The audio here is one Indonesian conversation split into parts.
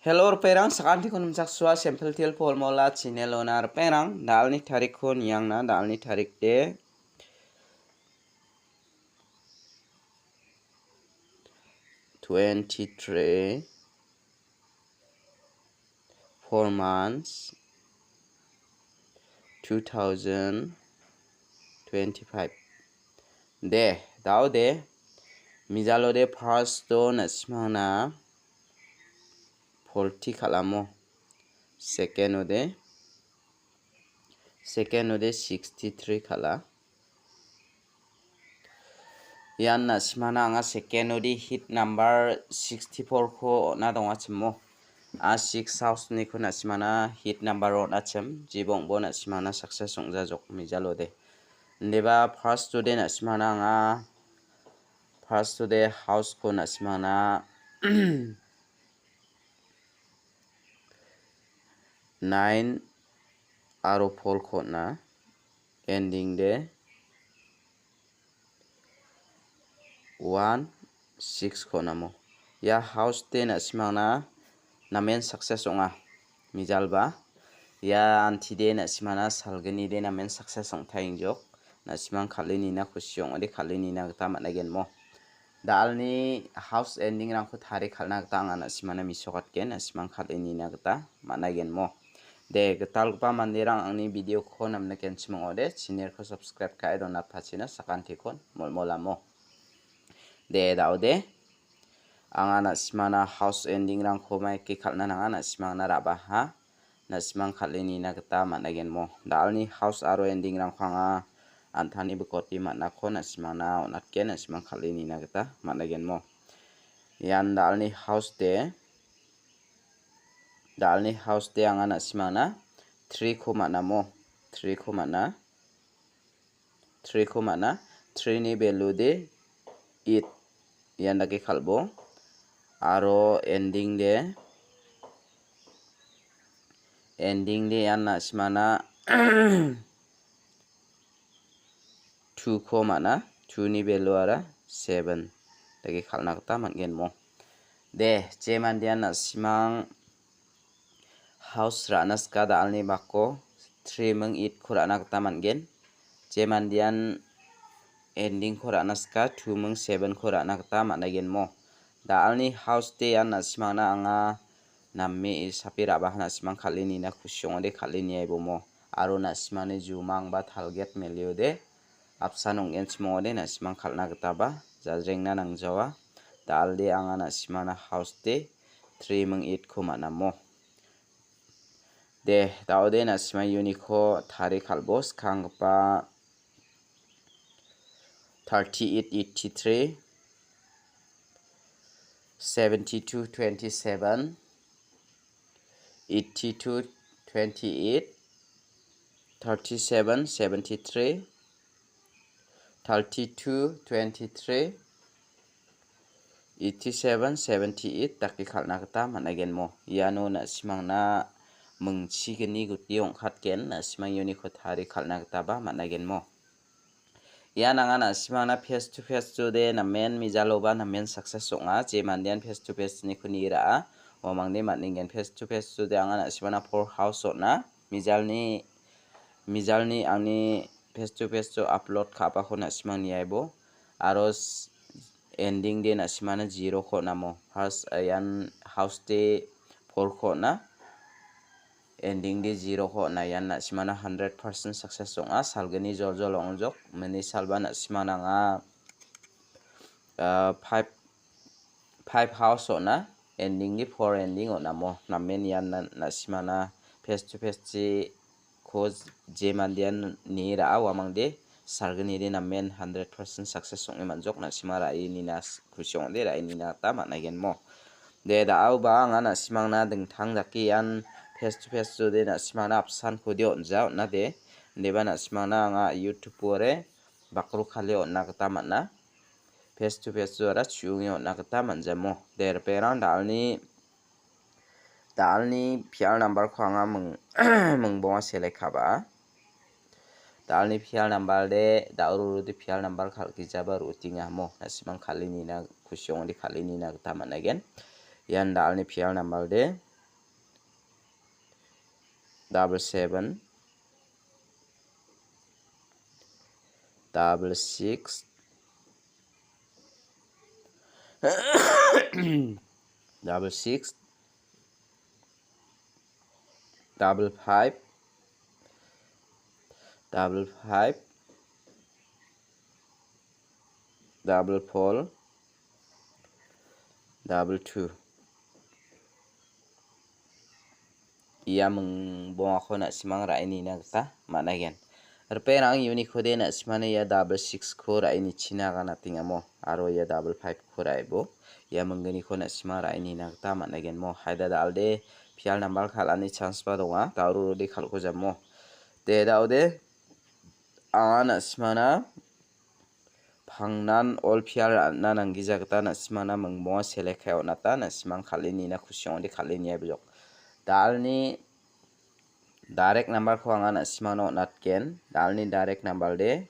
Hello perang sakanti kun maksua sampel til pol mola channel onar perang dalni tarik kun yang na dalni tarik de 23 4 months 2025 de dao de mijalo de first to nasmana 40 kalamo second ode 63 kala yan nasmana anga second ode hit number 64 ko na donga chmo a 6 house ni ko nasmana hit number on achem jibong bo nasmana success songja jok mijalo de ndeba first to nasmana anga first to house ko nasmana 9 aro pol khona ending de 1 6 khona mo ya house te nasmana namen success onga mijalba ya anti de nasmana salgani de namen success ong thaing jok nasmang khalini na khusyong ade khalini na ta managen mo dalni house ending rang ko thari khalna ta anga nasmana misokat ken nasmang khalini na ta managen mo de getalpa mandirang angni video ko namna ken chimong ode channel ko subscribe ka do na thachina sakanti kon molmolamo de daude anga nasmana house ending rang ko mai ki khalna nanga nasmang na raba ha nasmang khalini na ta managen mo dalni house aro ending rang khanga anthani bukoti manna ko nasmana onat ken nasmang khalini na ta managen mo yan dalni house de anga nasmana 3 ko mana mo 3 ko mana 3 ni value de 8 yan dake khalbo aro ending de yan nasmana 2 ko mana 2 ni value ara 7 dake khalna ta mangen mo de jeman dian nasmang house ranas ka dalni bako 3 meng 8 khurana ta mangen jemandian ending khuranas ka 2 meng 7 khurana ta managen mo dalni house te an nasmana anga namme sapira ba nasmang khalini na khusyong de khalini ai bomo aro nasmane jumang ba target melio de apsanong enchmo de nasmang khalna ta ba jajrengna nangjawa dalde anga nasmana house te 3 meng 8 khumana mo de daude nasma uniko thari khalbos khangpa 38 83 72 27 82 28 37 73 32 23 87 78 takki khalna ta managen mo yano nasmangna mengchi geni guti ongkhat ken nasmang uniko thari khalna ta ba managen mo ya nanga nasmangna face to face to de namen mijaloba namen success onga je mandian face to face ni khunira omangde maningen face to face to de anga nasmana for house ona mijalni angni face to face to upload khapa khona nasmang ni aibo aro ending de nasmana 0 khona mo first yan house de 4 khona ending de 0 khona yan nasmana 100% success onga salgani jorjol ongjok meni salba nasmana nga 5 house ona ending de 4 ending ona mo namen yan nasmana face to face ji ko je mandian ni ra awamangde sargani de namen 100% success ongi manjok nasmara ini nas khusyong de ra ini na ta managen mo de da ba anga nasmangna dingthang jaki yan face to face to de nasmana apsan khodi onja na de deba nasmana anga youtube pore bakru khali onna ta manna face to face to ra chungi onna ta manjamo der perang dalni pial number ko anga mung bonga select khaba dalni pial number de dauru de pial number khalki jaba routinga mo nasmang khalini na khusyong de khalini na ta managen yan dalni pial number de double 7 double 6 double 6 double 5 double 5 double 4 double 2 ia mengbong ako na simang ra ini na ta managen repera ang unique kode na simana ya double 6 ko ra ini china ga nating amo aro ya double 5 ko ra ibo ya menggani ko na simang ra ini na ta managen mo haida dalde pial number khalani chance pa donga tauru de khalko jammo te daude ana simana phangnan all pial na nangi jagta na simana mengbong select khayo na ta na simang khalini na khusyong de khalini abjok dalni direct number ko anga na simano natken dalni direct number de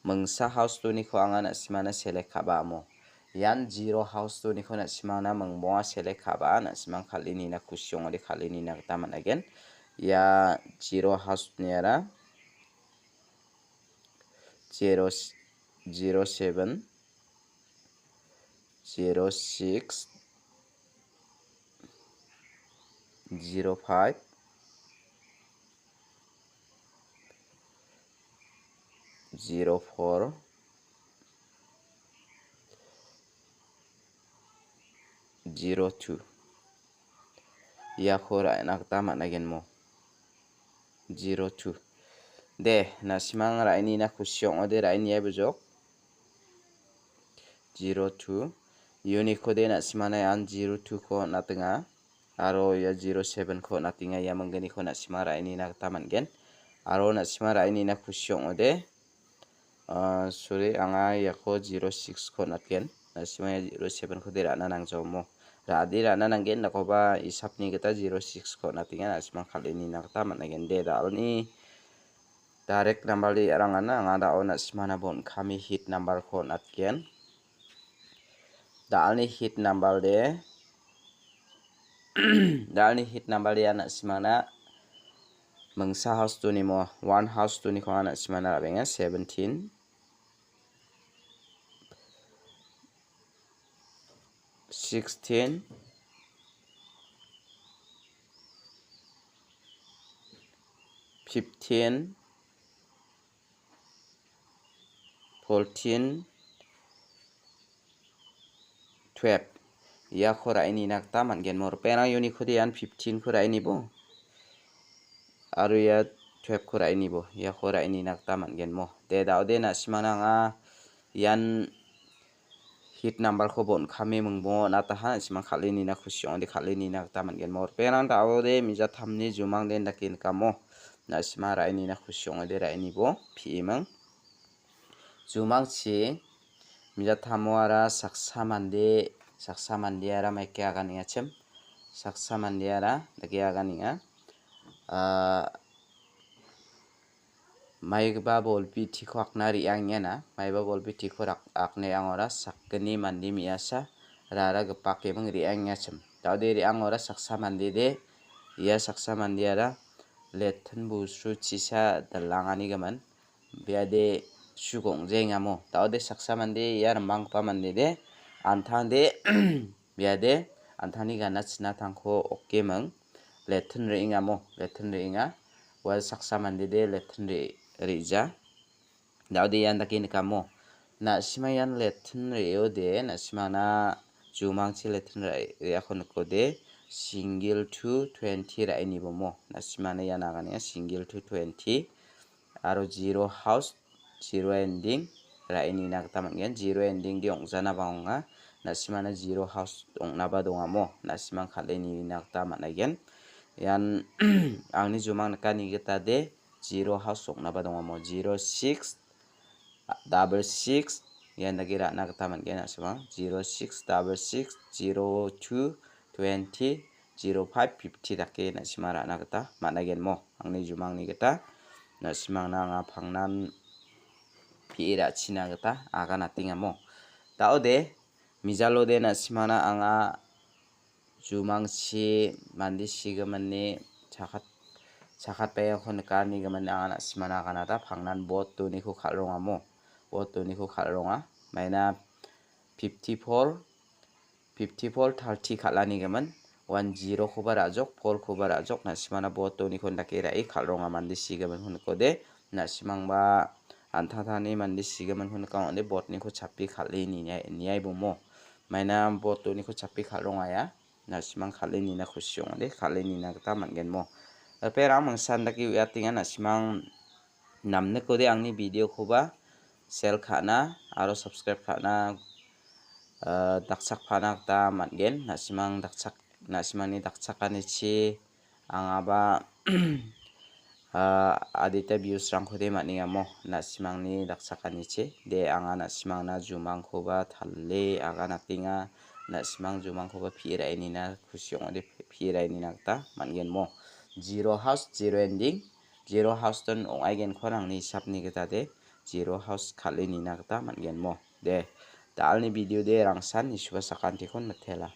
mengsa house to ni ko anga na simana select khaba mo yan zero house to ni ko na simana mengbong select khaba na simang khalini na khusyong de khalini na taman again ya zero house ni ara 0 07 06 05 04 02 ya khora enak tama nagen mo 02 de na simang ra ini na khusyong ode ra ini abjok 02 unique code na simana an 02 ko natenga aro ya 07 ko natinga ya menggani ko na simara ini na taman gen aro na simara ini na khusyong ode sorry anga ya ko 06 ko natgen na simaya 07 ko dira na nangjomo ra dira na nanggen na ko ba isapni kita 06 ko natinga na simang khalini na taman gen de dalni direct number di arangana anga da ona simana bon kami hit number ko natgen dalni hit number de dalni hit number de ana simana mengsa house to ni mo one house to ni ko ana simana rabenga 17 16 15 14 12 ya khora ini nakta mangen mor pena unique khodi an 15 khora ini bo aru ya 12 khora ini bo ya khora ini nakta mangen mo te daude na simana nga yan hit number ko bon khame mungbo na ta ha simang khalini na khusyong de khalini nakta mangen mor pena daude mija thamni jumang den dakin kamo na simara ini na khusyong de ra ini bo phimang jumang chi mija thamoara saksa mande ara maike aga ninga chem saksa mande ara dagi aga ninga maiba bol piti ko aknari angya na maiba bol piti ko akne angora sakni mandi miasa rara gepake bang ri angya chem taude ri angora saksa mande de ya saksa mande ara lethen busru chisa dalangani gaman biade sugong jengamo taude saksa mande ya rambang pa mande de anthande biade anthani gana china thangko okke mang lethen ringamo lethen ringa wa saksa mande de lethen rija daude yan dakin kamo na simayan lethen reo de na simana jumang chi lethen ya khon ko de single to 20 ra ini bomo na simana yana gane single to 20 aro zero house zero ending ra ini na tamangen zero ending di ongjana baonga na simana zero house ongna ba dongamo na simang khaleni na tamanagen yan angni jumang nakani gita de zero house ongna ba dongamo 06 double 6 yan nagira na tamangen na simang 06 double 6 02 20 05 50 dake na simara na gita managen mo angni jumang ni gita na simang na nga phangnan pira china gita aga natinga mo taude mijalo de na simana anga jumang si mandi sigamani chakat sakat pe kon ka ni gaman ang simana kanata phangnan bot tu ni khu khalronga mo bot tu ni khu khalronga maina 54 30 khalani gaman 10 khoba rajok 4 khoba rajok na simana bot tu ni kon dakira I khalronga mandi sigaman hun ko de na simang ba antha thani mandi sigaman hun ka onde bot ni khu chappi khali ni niai bo mo maina bot tu ni khu chappi khalronga ya na simang khali ni na khusyong de khali ni na ta mangen mo pero ang mangsan daki uyatingan na simang namne ko de angni video khoba share khana aro subscribe khana daksak phana ta mangen na simang daksak na simang ni daksakani chi angaba adita views rang khode maninga mo na simang ni daksakani chi de anga na simang na jumang khoba thalle aga natinga na simang jumang khoba phirai ni na khusyong de phirai ni na ta mangen mo zero house zero ending zero house ton ongai gen khorang ni sapni geta de zero house khali ni na ta mangen mo de dalni video de rangsan ni suba sakanti kon mathela